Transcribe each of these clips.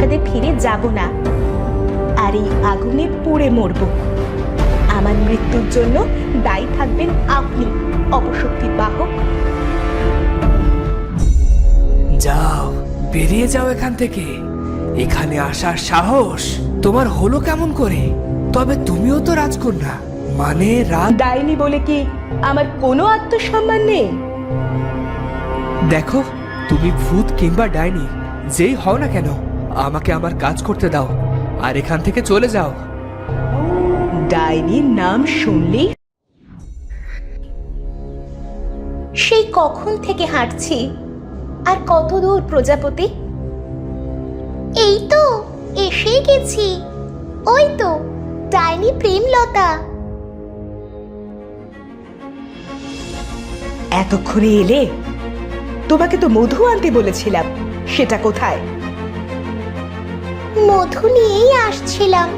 রাজপ্রাসাদে ফিরে যাব না, আর এই আগুনে পুড়ে মরব। আমার মৃত্যুর জন্য দায়ী থাকবেন আপনি, অপশক্তির বাহক। যাও, বেরিয়ে যাও এখান থেকে। এখানে আসার সাহস তোমার হলো কেমন করে? তবে তুমিও তো রাজকন্যা, মানে ডাইনি বলে কি আমার কোনো আত্মসম্মান নেই? দেখো, তুমি ভূত কিংবা ডাইনি যেই হও না কেন, আমাকে আমার কাজ করতে দাও আর এখান থেকে চলে যাও। ডাইনির নাম শুনলেই সেই কখন থেকে হাঁটছি। আর কত দূর প্রজাপতি? এই তো এসে গেছি। ওই তো ডাইনি প্রেমলতা। এতক্ষণে এলে? তোমাকে তো মধু আনতে বলেছিলাম, সেটা কোথায়? মধু নিয়েই আসছিলাম,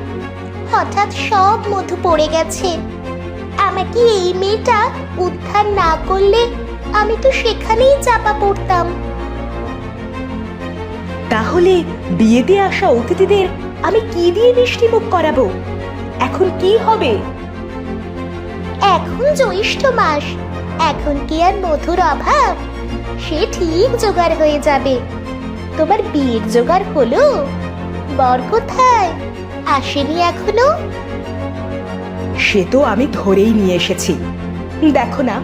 হঠাৎ সব মধু পড়ে গেছে। আমাকে এই মেয়েটা উদ্ধার না করলে আমি তো সেখানেই চাপা পড়তাম। তাহলে বিয়েতে আসা অতিথিদের আমি কি দিয়ে মিষ্টিমুখ করাবো? এখন কি হবে? এখন জ্যৈষ্ঠ মাস, এখন কি আর মধুর অভাব? সে ঠিক জোগাড় হয়ে যাবে। তোমার বিয়ের জোগাড় হলো? বর কোথায়? আসেনি এখনো? সে তো আমি ধরেই নিয়ে এসেছি। দেখো না,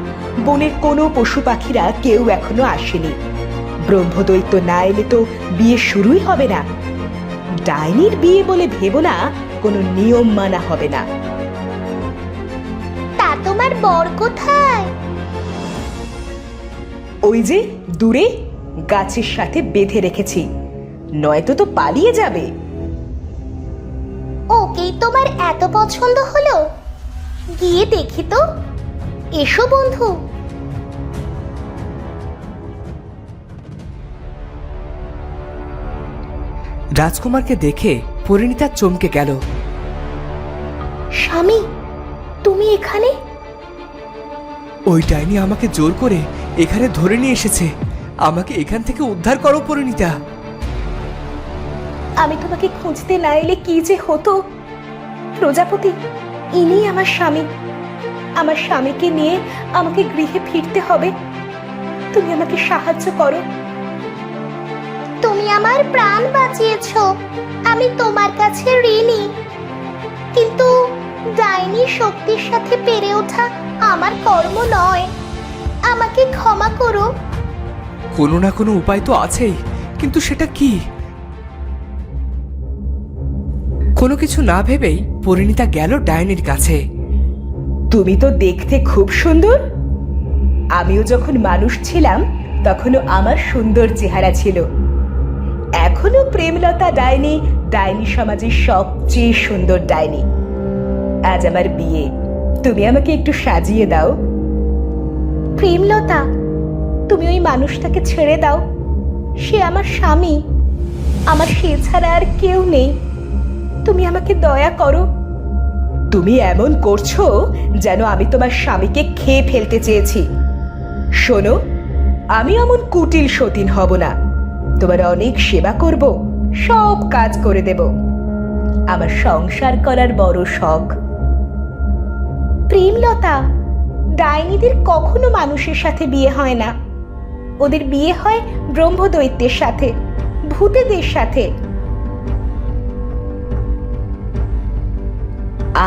বনের কোনো পশু পাখিরা কেউ এখনো আসেনি। ব্রহ্মদৈত্য না এলে তো বিয়ে শুরুই হবে না। ডাইনির বিয়ে বলে ভেবো না কোনো নিয়ম মানা হবে না। তা তোমার বর কোথায়? ওই যে দূরে গাছের সাথে বেঁধে রেখেছি, নয়তো তো পালিয়ে যাবে। ওকেই তোমার এত পছন্দ হলো? গিয়ে দেখি তো। এসো বন্ধু। রাজকুমারকে দেখে পরিণীতা চমকে গেল। স্বামী, তুমি এখানে? ওই ডাইনি আমাকে জোর করে এখানে ধরে নিয়ে এসেছে। আমাকে এখান থেকে উদ্ধার করো পরিণীতা। আমি তোমাকে খুঁজতে না এলে কি যে হতো। প্রজাপতি, ইনি আমার স্বামী। আমার স্বামীকে নিয়ে আমাকে গৃহে ফিরতে হবে। তুমি আমাকে সাহায্য করো। তুমি আমার প্রাণ বাঁচিয়েছো, আমি তোমার কাছে ঋণী। কিন্তু ডাইনি শক্তির সাথে পেরে ওঠা আমার কর্ম নয়। আমাকে ক্ষমা করো। কোনো না কোনো উপায় তো আছেই, কিন্তু সেটা কি? কোনো কিছু না ভেবেই পরিণীতা গেল ডাইনির কাছে। তুমি তো দেখতে খুব সুন্দর। আমিও যখন মানুষ ছিলাম তখনও আমার সুন্দর চেহারা ছিল। এখনো প্রেমলতা ডাইনি ডাইনি সমাজের সবচেয়ে সুন্দর ডাইনি। আজ আমার বিয়ে, তুমি আমাকে একটু সাজিয়ে দাও। প্রেমলতা, তুমি ওই মানুষটাকে ছেড়ে দাও। সে আমার স্বামী, আমার সে ছাড়া আর কেউ নেই। তুমি আমাকে দয়া করো। তুমি এমন করছো যেন আমি তোমার স্বামীকে খেয়ে ফেলতে চেয়েছি। শোনো, আমি এমন কুটিল সতীন হব না। তোমার অনেক সেবা করব, সব কাজ করে দেব। আমার সংসার করার বড় শখ। প্রেমলতা, ডাইনিদের কখনো মানুষের সাথে বিয়ে হয় না। ওদের বিয়ে হয় ব্রহ্মদৈত্যের সাথে, ভূতেদের সাথে।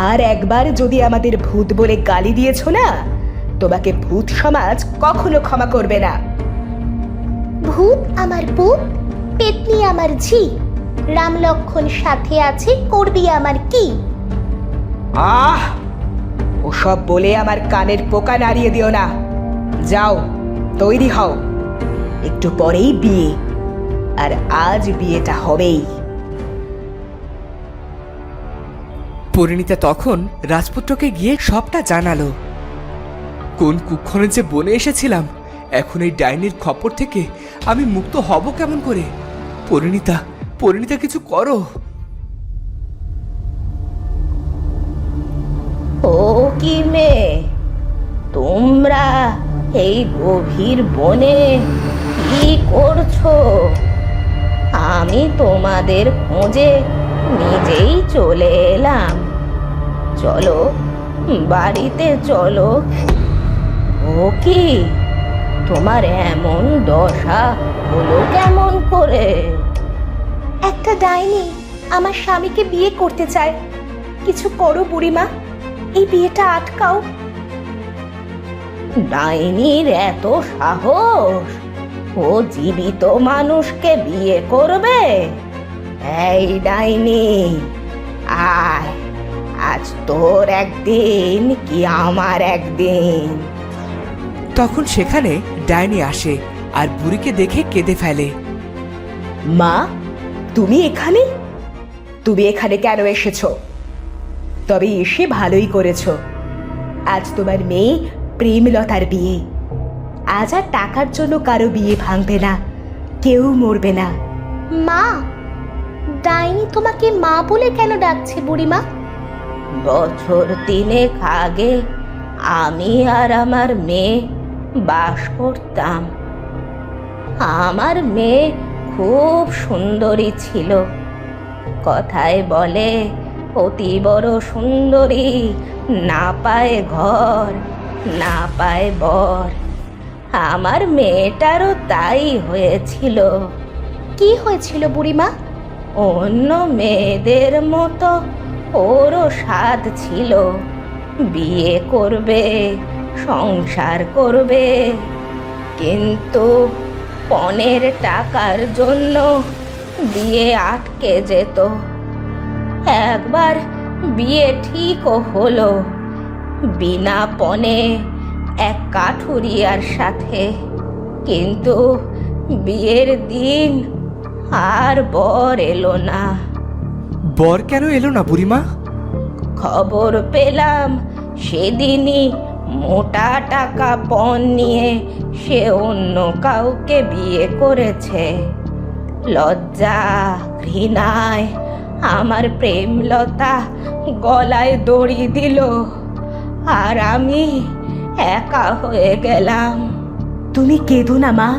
আর একবার যদি আমাদের ভূত বলে গালি দিয়েছো না, তোমাকে ভূত সমাজ কখনো ক্ষমা করবে না। ভূত আমার পুত, পেতনি আমার ঝি, রাম লক্ষণ সাথে আছে, করবি আমার কি? আহ, ওসব বলে আমার কানের পোকা নাড়িয়ে দিও না। যাও, তৈরি হও। একটু পরেই বিয়ে, আর আজ বিয়েটা হবেই। পরিণীতা তখন রাজপুত্রকে গিয়ে সবটা জানালো। কোন কুক্ষণে যে বনে এসেছিলাম, এখন এই ডাইনির খপ্পর থেকে আমি মুক্ত হব কেমন করে? পরিণীতা, পরিণীতা, কিছু করো। ও কি মেয়ে, তোমরা এই গভীর বনে কি করছো? আমি তোমাদের খোঁজে নিজেই চলে এলাম। চলো, বাড়িতে চলো। ও কি, তোমার এমন দশা হলো কেমন করে? একটা ডাইনি আমার স্বামীকে বিয়ে করতে চায়। কিছু করো বুড়িমা, এই বিয়েটা আটকাও। ডাইনির এত সাহস! ও জীবিত মানুষকে বিয়ে করবে? এই ডাইনি, আয়, আজ তোর একদিন কি আমার একদিন। তখন সেখানে ডাইনি আসে আর বুড়িকে দেখে কেঁদে ফেলে। মা, তুমি এখানে? তুমি এখানে কেন এসেছো? তবে এসে ভালোই করেছো। আজ তোমার মেয়ে প্রেমলতার বিয়ে। আজ আর টাকার জন্য কারো বিয়ে ভাঙবে না, কেউ মরবে না। মা, ডাইনি তোমাকে মা বলে কেন ডাকছে বুড়িমা? বছর 3 আগে আমি আর আমার মেয়ে বাস করতাম। আমার মেয়ে খুব সুন্দরী ছিল। কথায় বলে, অতি বড় সুন্দরী না পায় ঘর, না পায় বর। আমার মেয়েটারও তাই হয়েছিল। কি হয়েছিল বুড়িমা? অন্য মেয়েদের মতো ওরও স্বাদ ছিল, বিয়ে করবে, সংসার করবে, কিন্তু পণের টাকার জন্য বিয়ে আটকে যেত। একবার বিয়ে ঠিকও হলো, বিনা পণে এক কাঠুরিয়ার সাথে। কিন্তু বিয়ের দিন আর বর এলো না। বর কেন এলো না বুড়িমা? খবর পেলাম সেদিনই মোটা টাকা পণ নিয়ে সে অন্য কাউকে বিয়ে করেছে। লজ্জা ঘৃণায় আমার প্রেমলতা গলায় দড়ি দিল, আর আমি একা হয়ে গেলাম। তুমি কেঁদো না মা,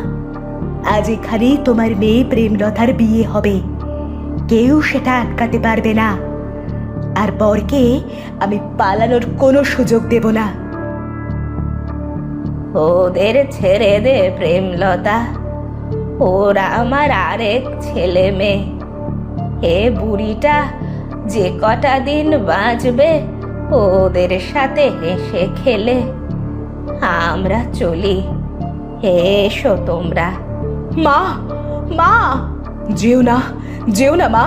আজ এখানেই তোমার মেয়ে প্রেমলতার বিয়ে হবে। কেউ সেটা আটকাতে পারবে না। আর বরকে আমি পালানোর কোনো সুযোগ দেব না। ওদের ছেড়ে দে প্রেমলতা, ওরা আমার আরেক ছেলে মেয়ে। এ বুড়িটা যে কটা দিন বাঁচবে ওদের সাথে হেসে খেলে আমরা চলি। এসো তোমরা। মা, মা, যেও না, যেও না মা,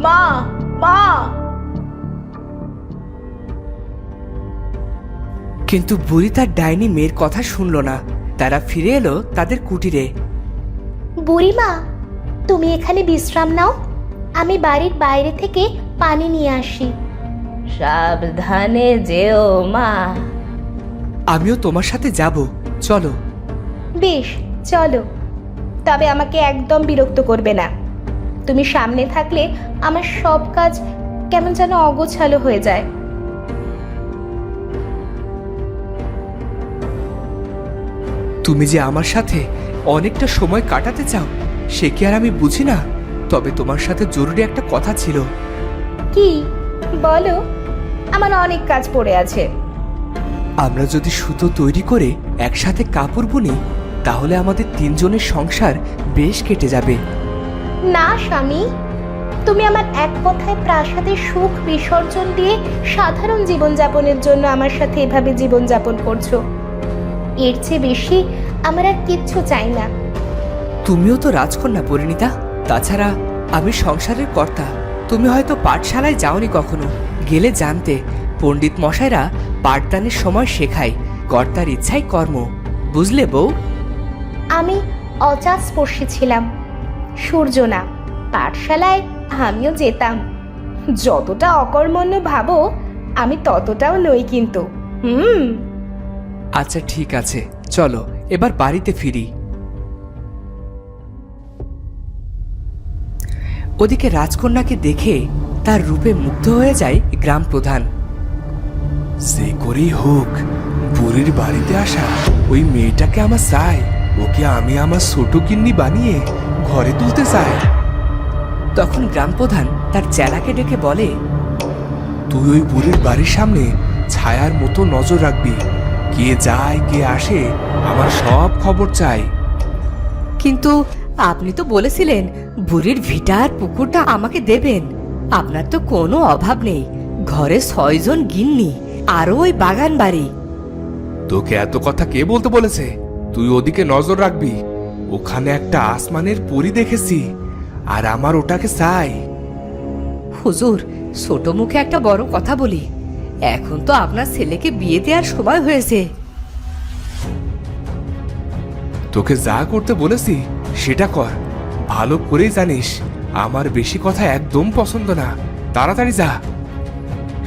মা, মা। কিন্তু বুড়ি তার ডাইনি মেয়ের কথা শুনল না। তারা ফিরে এলো তাদের কুটিরে। বুড়িমা, তুমি এখানে বিশ্রাম নাও, আমি বাড়ির বাইরে থেকে পানি নিয়ে আসি। সাবধানে যেও মা। আমিও তোমার সাথে যাব, চলো। বেশ, চলো। তবে আমাকে একদম বিরক্ত করবে না। তুমি সামনে থাকলে আমার সব কাজ কেমন যেন অগোছালো হয়ে যায়। তুমি যে আমার সাথে অনেকটা সময় কাটাতে চাও সে কি আর আমি বুঝি না? তবে তোমার সাথে জরুরি একটা কথা ছিল। কি বলো? আমার অনেক কাজ পড়ে আছে। আমরা যদি সুতো তৈরি করে একসাথে কাপড় বুনি তাহলে আমাদের 3 জনের সংসার বেশ কেটে যাবে। না স্বামী, তুমি আমার এক কথায় প্রাসাদের সুখ বিসর্জন দিয়ে সাধারণ জীবনযাপনের জন্য আমার সাথে এভাবে জীবনযাপন করছো। এর চেয়ে বেশি আমার আর কিচ্ছু চাই না। তুমিও তো রাজকন্যা পরিণীতা, তাছাড়া আমি সংসারের কর্তা। তুমি হয়তো পাঠশালায় যাওনি কখনো, গেলে জানতে পণ্ডিত মশাইরা পাঠদানের সময় শেখায় কর্তার ইচ্ছাই কর্ম। বুঝলে বউ? আমি অজাস্পর্শী ছিলাম, সূর্য না। পাঠশালায় আমিও যেতাম। যতটা অকর্মণ্য ভাবো আমি ততটাও নই কিন্তু। আচ্ছা ঠিক আছে, চলো এবার বাড়িতে ফিরি। ওদিকে রাজকন্যাকে দেখে তার রূপে মুগ্ধ হয়ে যায় গ্রাম প্রধান। সে করেই হোক বুড়ির বাড়িতে আসা ওই মেয়েটাকে আমার চাই। ওকে আমি আমার ছোট গিন্নি বানিয়ে ঘরে তুলতে চাই। তখন গ্রাম প্রধান তার চেলাকে ডেকে বলে, তুই ওই বুড়ির বাড়ির সামনে ছায়ার মতো নজর রাখবি। কে যায় কে আসে আমার সব খবর চাই। কিন্তু আপনি তো বলেছিলেন বুড়ির ভিটা আর পুকুরটা আমাকে দেবেন। আপনার তো কোনো অভাব নেই, ঘরে 6 জন গিন্নি, আরো ওই বাগান বাড়ি। তোকে এত কথা কে বলতে বলেছে? তুই ওদিকে নজর রাখবি। ওখানে একটা আসমানের পরী দেখেছি, আর আমার ওটাকে চাই। হুজুর, ছোট মুখে একটা বড় কথা বলি, এখন তো আপনার ছেলেকে বিয়ে দেওয়ার সময় হয়েছে। তোকে যা করতে বলেছি সেটা কর। ভালো করেই জানিস আমার বেশি কথা একদম পছন্দ না। তাড়াতাড়ি যা।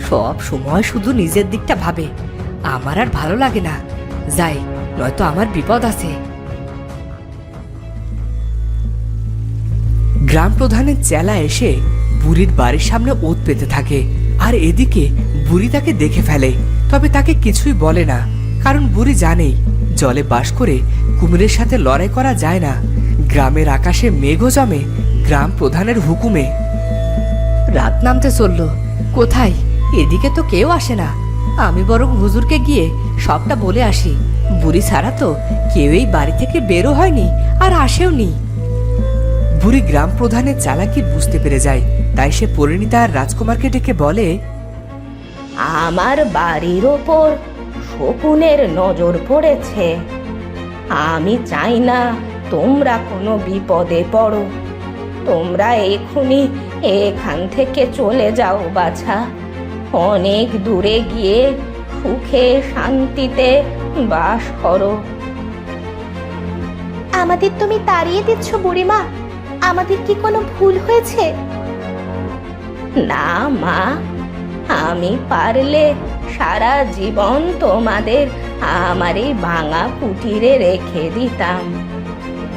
সব সময় শুধু নিজের দিকটা ভাবে, আমার আর ভালো লাগে না। যাই, নয়তো আমার বিপদ আছে। গ্রাম প্রধানের চেলা এসে বুড়ির বাড়ির সামনে ওত পেতে থাকে, আর এদিকে বুড়ি তাকে দেখে ফেলে। তবে তাকে কিছুই বলে না, কারণ বুড়ি জানেই জলে বাস করে কুমিরের সাথে লড়াই করা যায় না। গ্রামের আকাশে মেঘও জমে গ্রাম প্রধানের হুকুমে। রাত নামতে চলল, কোথায়? এদিকে তো কেউ আসে না। আমি বরং হুজুরকে গিয়ে সবটা বলে আসি। বুড়ি ছাড়া তো কেউ এই বাড়ি থেকে বেরো হয়নি, আর আসেও নি। বুড়ি গ্রাম প্রধানের চালাকি বুঝতে পেরে যায়, তাই সে পরিণীতা আর রাজকুমারকে ডেকে বলে, আমার বাড়ির ওপর শকুনের নজর পড়েছে। আমি চাই না তোমরা কোনো বিপদে পড়ো। তোমরা এখনই এখান থেকে চলে যাও বাছা। অনেক দূরে গিয়ে সুখে শান্তিতে বাস করো। আমাদের তুমি তাড়িয়ে দিচ্ছ বুড়িমা? আমাদের কি কোনো ভুল হয়েছে? না মা, আমি পারলে সারা জীবন তোমাদের আমার এই ভাঙা কুটিরে রেখে দিতাম,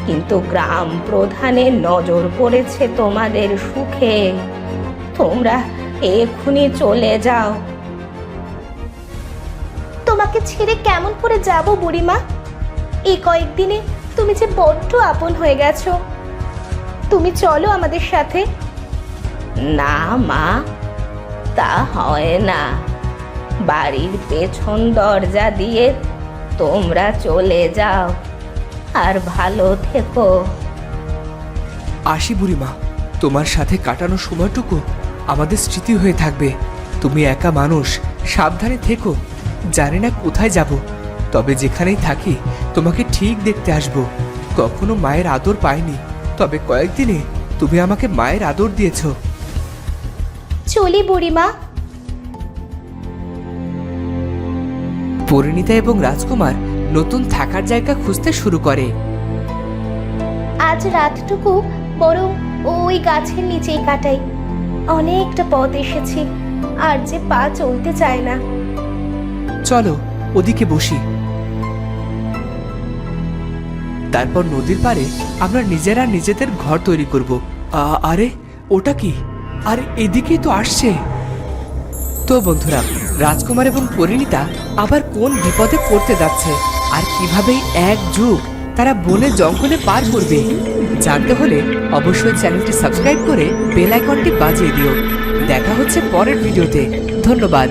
কিন্তু গ্রাম প্রধানের নজর পড়েছে তোমাদের সুখে। তোমরা এক্ষুনি চলে যাও। তোমাকে ছেড়ে কেমন করে যাব বুড়িমা? এই কয়েকদিনে তুমি যে বড্ড আপন হয়ে গেছো। তুমি চলো আমাদের সাথে। না মা, তা হয় না। বাড়ির পেছন দরজা দিয়ে তোমরা চলে যাও, আর ভালো থেকো। আসি বুড়িমা, তোমার সাথে কাটানো সময়টুকু আমাদের স্মৃতি হয়ে থাকবে। তুমি একা মানুষ, সাবধানে থেকো। জানি না কোথায় যাব, তবে যেখানেই থাকি তোমাকে ঠিক দেখতে আসবো। কখনো মায়ের আদর পাইনি, তবে কয়েকদিনে তুমি আমাকে মায়ের আদর দিয়েছো। চলি বুড়িমা। পরিণীতা এবং রাজকুমার নতুন থাকার জায়গা খুঁজতে শুরু করে। আজ রাতটুকু বরং ওই গাছের নিচেই কাটাই। অনেকটা পথ এসেছি, আর যে পা চলতে চায় না। চলো ওদিকে বসি। তারপর নদীর পাড়ে আমরা নিজেরা নিজেদের ঘর তৈরি করব। আরে ওটা কি? আরে এদিকেই তো আসছে। তো বন্ধুরা, রাজকুমার এবং পরিণীতা আবার কোন বিপদে পড়তে যাচ্ছে, আর কিভাবে এক যুগ তারা বনে জঙ্গলে পার করবে, জানতে হলে অবশ্যই চ্যানেলটি সাবস্ক্রাইব করে বেল আইকনটি বাজিয়ে দিও। দেখা হচ্ছে পরের ভিডিওতে। ধন্যবাদ।